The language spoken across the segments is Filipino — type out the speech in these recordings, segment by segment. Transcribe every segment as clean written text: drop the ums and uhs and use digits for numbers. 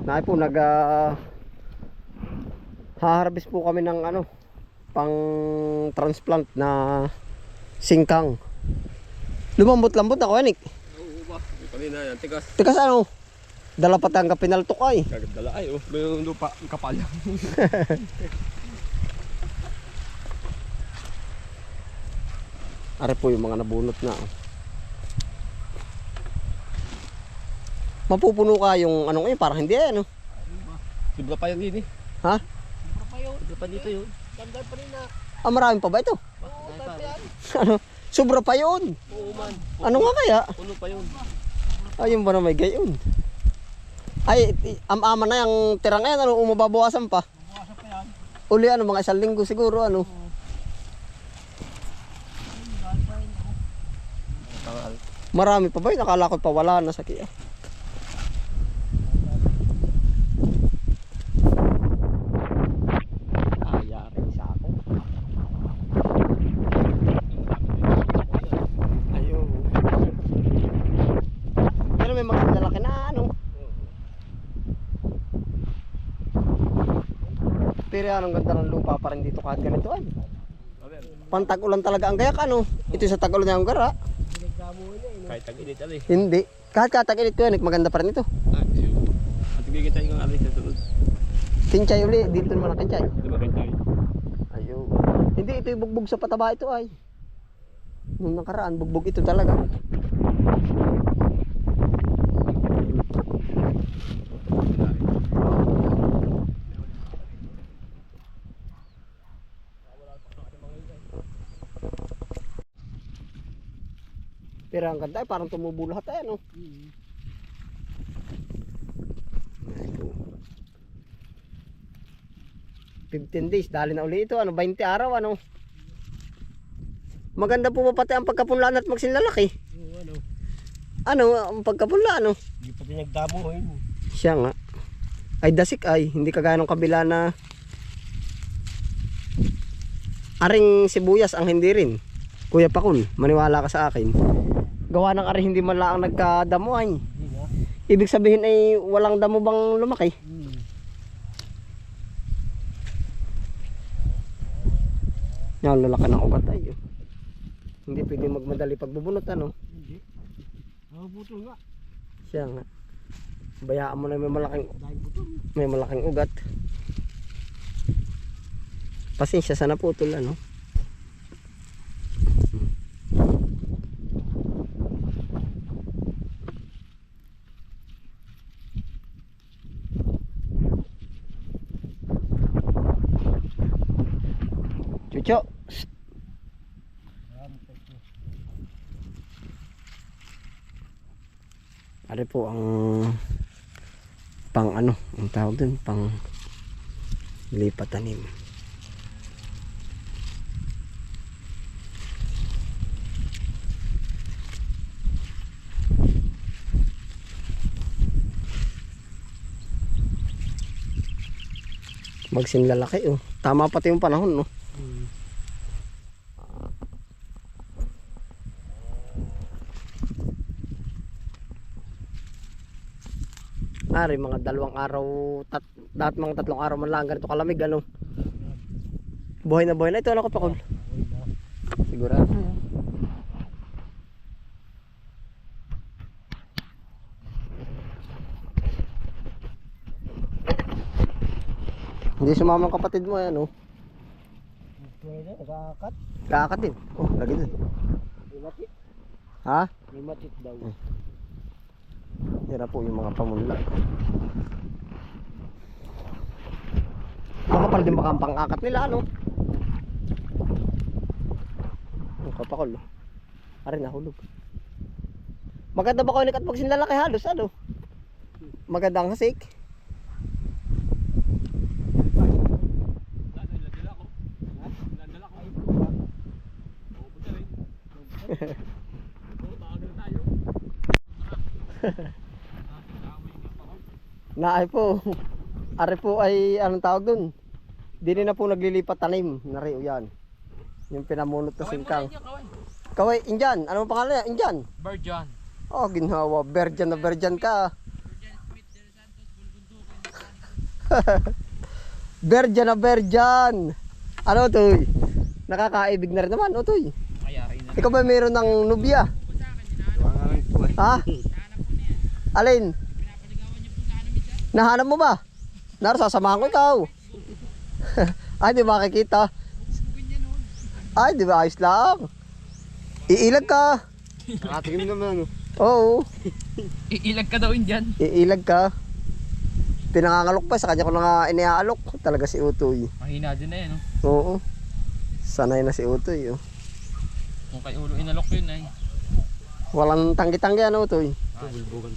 Nai po nag haharvest po kami ng ano pang transplant na singkang. Lumambot-lambot ako yan, Oo ba? Kanina yan, tigas. Tikas ano? Dala pa tayong kapinaltok ay. Kagdala ay, oh. May lupa, kapal. Are po yung mga nabunot na. Mapupuno ka yung ano ngayon, parang hindi ano. Sobra pa yan din eh. Ha? Sobra pa yun. Sobra pa dito yun. Ganda pa rin na. Ah, marami pa ba ito? Oo, ganda pa yan. Ano? Sobra pa yun. Oo man. Ano nga kaya? Puno pa yun. Ayun ba na may gayon? Ay, ama na yung tirang yan, ano, umababawasan pa. Buwasan pa yan. Uli ano, mga 1 linggo siguro, ano. Tangal. Marami pa ba yun? Nakala ko pa wala na sa kiya. Ayari sa ako. Ayun. Pero may maganda laki na ano. Pero anong ganda ng lupa pa rin dito kahit ganito ay. Pantag-ulan talaga ang gayak ano. Ito sa tag-ulan yung gara. Pinagdamo na eh. Kahit tag-init ali. Hindi. Kahit katag-init ko yan, maganda pa rin ito. Ah, yun. At bigyan tayo ng alis sa sunod. Kinchay uli, dito naman ang kinchay. Diba kayo tayo? Ayun. Hindi, ito yung bugbog sa pataba ito ay. Nung nakaraan, bugbog ito talaga. Pero ang ganda ay parang tumubo lahat ay ano. 15 days, dali na uli ito, ano, 20 araw, ano. Maganda po ba pati ang pagkapunlaan at magsinlalaki? Oo, ano. Ano, ang pagkapunlaan, ano. Hindi pa pinagdamo eh. Siya nga. Ay dasik ay, hindi kagaya ng kabila na aring sibuyas ang hindi rin. Kuya Pakul, maniwala ka sa akin. Gawa ng aring hindi man lang nagkadamo ay. Hindi na. Ibig sabihin ay walang damo bang lumaki? Yan, lalaki ng ugat ay. Hindi pwede magmadali pagbubunot, ano. Hindi. Putol nga. Siya nga. Bayaan mo na Dahil putol. may malaking ugat. Pasensya sa naputol, ano. Chucho. Ari po ang pang ano, ang tawag dun, pang lipat tanim. Magsinlalaki oh. Tama pati yung panahon no. Ari mga 2 araw, dapat mga 3 araw man lang ganito kalamig ano. Buhay na ito ano ko Pakul. Sigurado. Hindi sumama ang kapatid mo ano. Pwede, nakakat. Kaakat din. Oh, lagi din. May matit. Ha? May matit daw. Hira po yung mga pamunla. Makapal din baka ang pang-akat nila ano. Ang kapakol. Ari nahulog. Maganda ba kaunik at pag sinlalaki halos ano? Magandang hasik. Naay po. Ari po ay anong tawag dun? Dili na po naglilipat tanim. Nariyo yan. Yung pinamunot na singkang. Kaway, Indian. Ano ang pangalan niya? Indian? Virgin. Oh, ginhawa. Virgin na virgin ka. Berjan na berjan. Ano Utoy? Nakakaibig na rin naman Utoy. Kayari na. Ikaw ba mayroon ng nubya? Gawa nga lang po eh. Ha? Alin? Nahanap mo ba? Naro, sasamahan ko ikaw. Ay, di makikita. Ay, di ba ayos lang? Iilag ka. Nakatingin naman ano. Oo, Iilag ka daw dyan. iilag ka. Pinangangalok pa, sa kanya ko na nga iniaalok. Talaga si Utoy. Mahina din na yan. Oh. Oo. Sanay na si Utoy. Oh. Kung kay ulo inalok yun ay. Walang tanggi-tanggi ano Utoy. Bulbugan.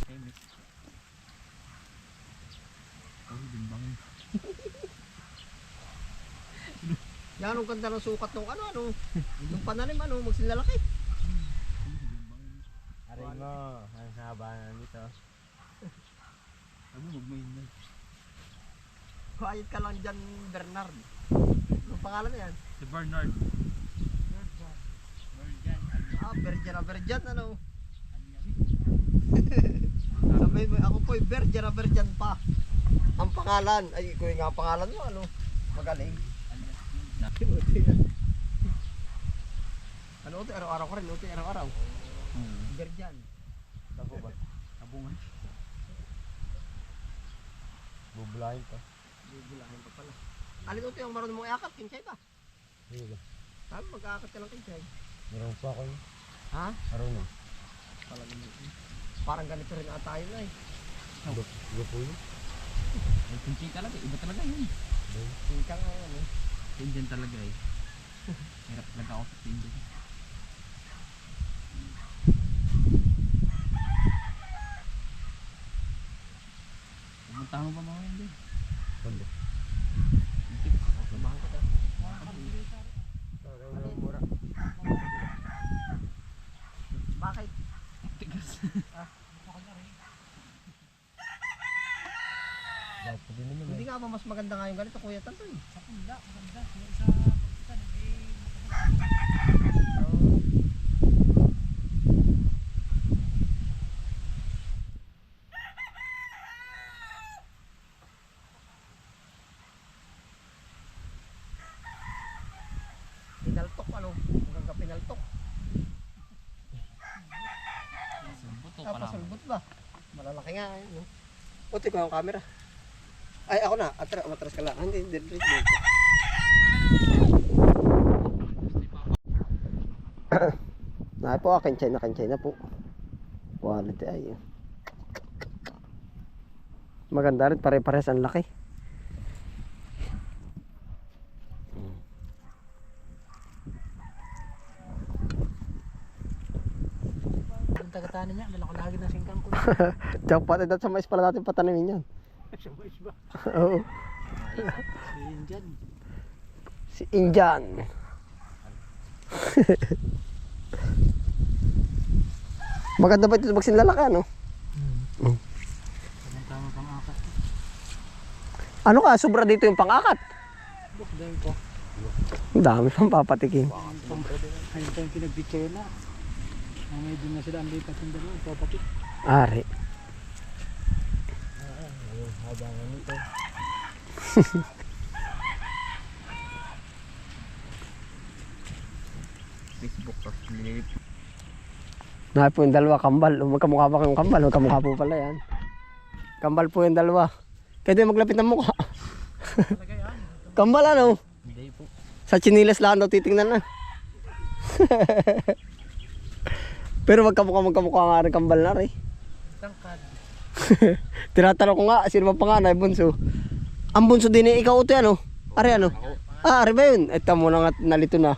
Yan ang ganda ng sukat ng ano. Yung pananim magsilalaki. Aray mo, ang haba na nito. Ano magmayin na. Quiet ka lang dyan, Bernard. Ang pangalan na yan? Si Bernard. Berjan na berjan Sabihin mo, ako po'y berjan na berjan pa. Ang pangalan, ay ikaw nga ang pangalan mo magaling. Ano ito, araw-araw ko rin, araw-araw. Berjan. Ako ba? Abungan. Bubulahin pa. Bubulahin pa pala. Alin ito yung marunong mong iakap, kinsay ba? Hindi ba? Sabi mag-aakap ka lang kinsay. Meron pa ako yun. Ha? Marunong. Parang ganito rin ata yun ay. Gupo yun. Ay, kunti talaga. Iba talaga yun. Singkang ano. Indian talaga eh. Hirap talaga ako sa Indian. Pumuntahan mo ba mga hindi? Sando. Samahan ko ta. Mura. Bakit? Tigas. Bakit pa din naman Hindi nga ba mas maganda nga yung ganito Kuya Tantoy? Sa punda, maganda. Pero sa pagkitan, Pinaltok hanggang ka pinaltok. Sulbuto pa Tapos lang. sulbot ba? Malalaki nga yun. Uti ko yung camera. Ay ako na, matras ka lang. Hindi. Na po, kanchay na po. Quality ay. Maganda rin, pare-pares ang laki. yung tagatani niya, lalaki ng singkang ko. Jackpot, eh, sa mais pala natin patanimin yan. Sa mais ba? Oo. Yun dyan. Si Injan. Maganda ba ito magsinlalaki ano? Tama pang akat. Ano ka, sobra dito yung pang-akat. Dahil ko. Ang dami pang papatikin. Ayun tayong pinagbitsela. May din na sila ang lipat yung dalawa. Papapit. Ari. haba na nito. Facebook pa. Flip. Na po yung dalawa, kambal. Magkamukha ba kayong kambal? Magkamukha po pala yan. Kambal po yung dalawa. Kaya din maglapit ng mukha. Kambal ano? Hindi po. Sa chinilas lang daw titingnan na. Pero magkamukha nga rin kambal na rin. Tangkad. Tinatanong ko nga, sino ba panganay, bunso? Ang bunso din eh, ikaw ito ano? Ari ano? Ah, ari ba yun? Ito mo na nga, nalito na.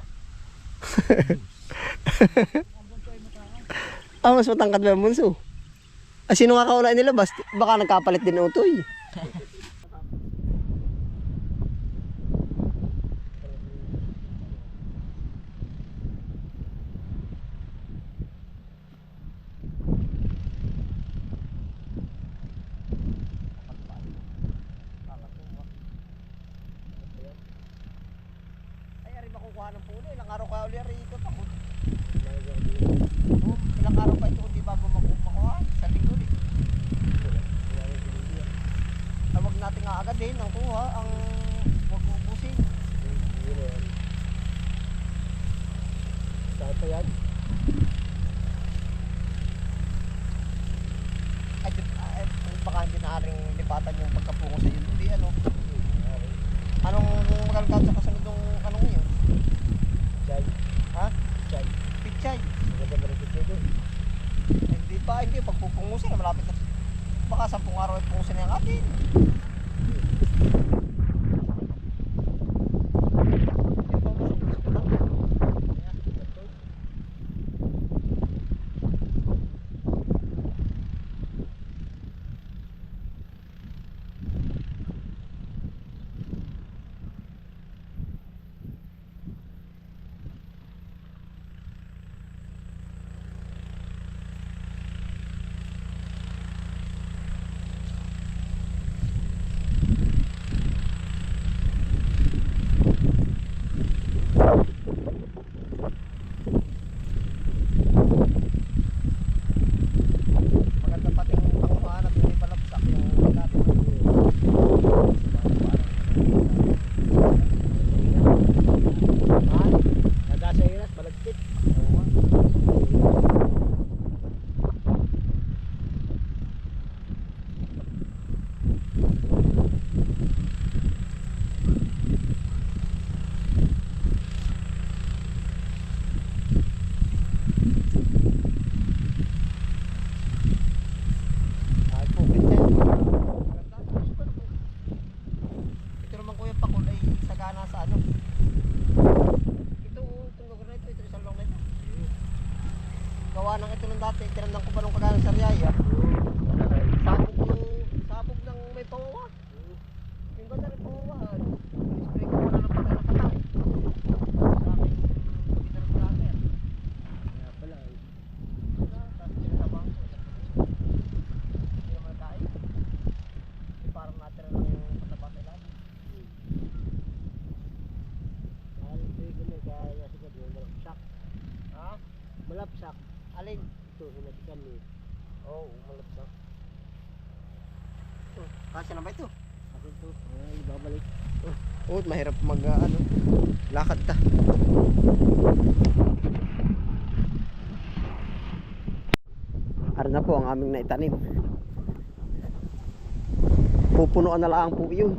Ah, mas matangkad ba yung bunso? Ah, sino nga kauna nilabas? Baka nagkapalit din ng utoy. Ay, ari makukuha ng puno. Ilang araw ka uli, ari ikot ako. Ilang araw pa ito kung di ba makukuha? Sa linggo ulit. Tawag Huwag natin aagad ang kuha, ang huwag ubusin. Yun na yan. Saan pa yan? Ay, baka hindi naaring lipatan yung pagkapungo sa iyo. Hindi, ano? Anong magalagad sa kasunod ng anong yun? Chay. Ha? Chay. Pichay. Maganda ba rin pichay doon? Hindi pa, hindi. Pag pupungusin, malapit na. Baka 10 araw ay pungusin na yung atin. Maganda pati yung panguhaan at hindi palapsak yung labi. Ha? Nagasa iras, malagkit. Ay po, ganyan. Maganda. Super po. Ito naman kuya pakul ay sagana sa ano. Ito, itong lugar na ito, ito isang long na ito. Gawa ng ito nung dati, tinandang ko pa nung kagana sa Riyaya. Sabog ng may pawawa. Yung ganda rin pawawa. Spray ko muna ng patay. Sa aking bitter platter. Kaya pala. Tapos pinatabang ko. Hindi naman kain. Parang natira lang yung pataba sa ilalim. Kaya ganyan, kaya sigad yung malapsak. Ha? Malapsak. Alin? Ito, sinasikan eh. Oo, malapsak. Kasya na ba ito? Akin to. Ay, babalik. Oo, mahirap mag ano, lakad ta. Ara na po ang aming naitanim. Pupunuan na lang po yun.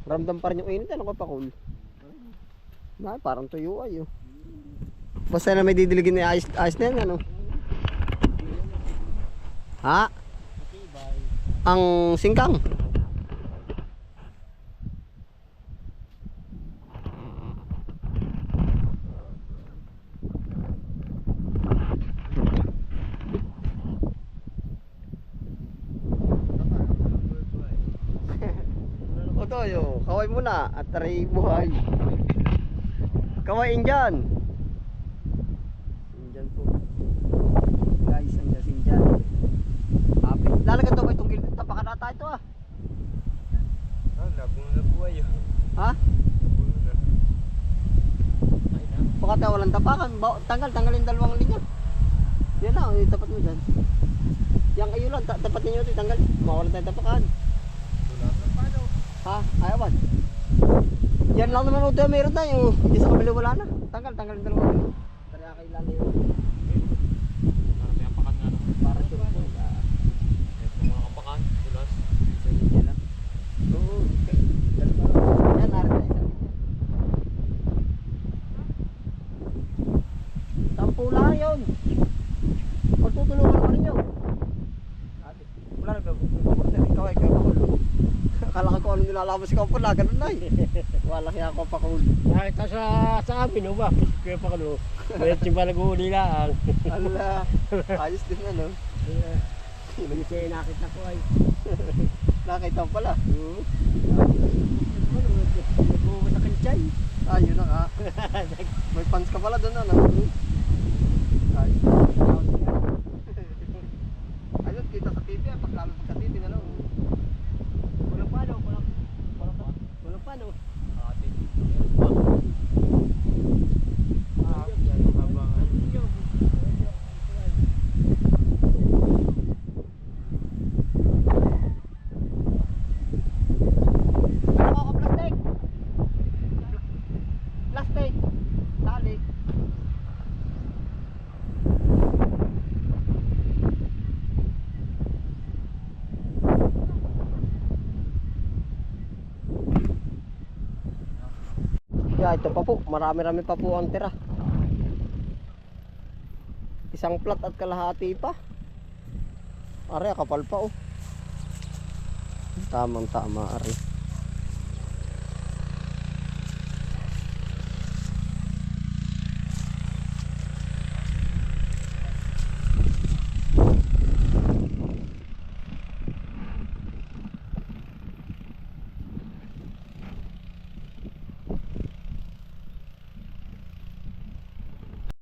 Ramdam pa rin yung init, ano ka pa kung? Na, parang tuyo ay oh. Basta na may didiligin na ayos na yan, ano? Ha? Ang singkang? Otoyo, kaway muna at taray buhay. Kawain dyan. Dyan po. Guys, andyan dyan. Happy. Lalagyan daw ba itong gilid? Tapakan nata ito ah. Ah, nabuno na buhay yun. Ha? Nabuno na. Baka tayo walang tapakan. Tanggalin dalawang linya. Yan na, tapat mo dyan. Yang ayo lang, tapat ninyo ito, tanggal. Mawalan tayo tapakan. Ha? Ayawan. Yan lang naman ito, meron tayo. Hindi sa kabila wala na. Tanggalin dalawang. Tara kay lalo yun. Para may apakan nga naman. Para sure po. Ito mga kapakan, tulas. Isa yun lang. Oo, okay. Dalawa. Yan, narin na isang. Sampu lang yun. Magtutulungan naman ninyo. Wala na ba? Ikaw ay kapakulo. Akala ko ano nilalamas ikaw pala, ganun na eh. Wala kaya ako pakulo. Nakita sa amin, o ba? Kaya pa kano. Mayroon siya ba nag-uuli lang. Ala, ayos din ano. Hindi siya nakita ko ay. Nakita mo pala. Nagbubukas sa kanchay. Ah, yun na nga. May fans ka pala doon, ano? Ay. Ayun, kita sa TV, pagkalo sa TV na lang. Walang pano, walang pano. Ano ko plastic? Plastic. Tali. Yeah, ito pa po. Marami-rami pa po ang tira. Isang plat at kalahati pa. Are, kapal pa oh. Tamang tama, are.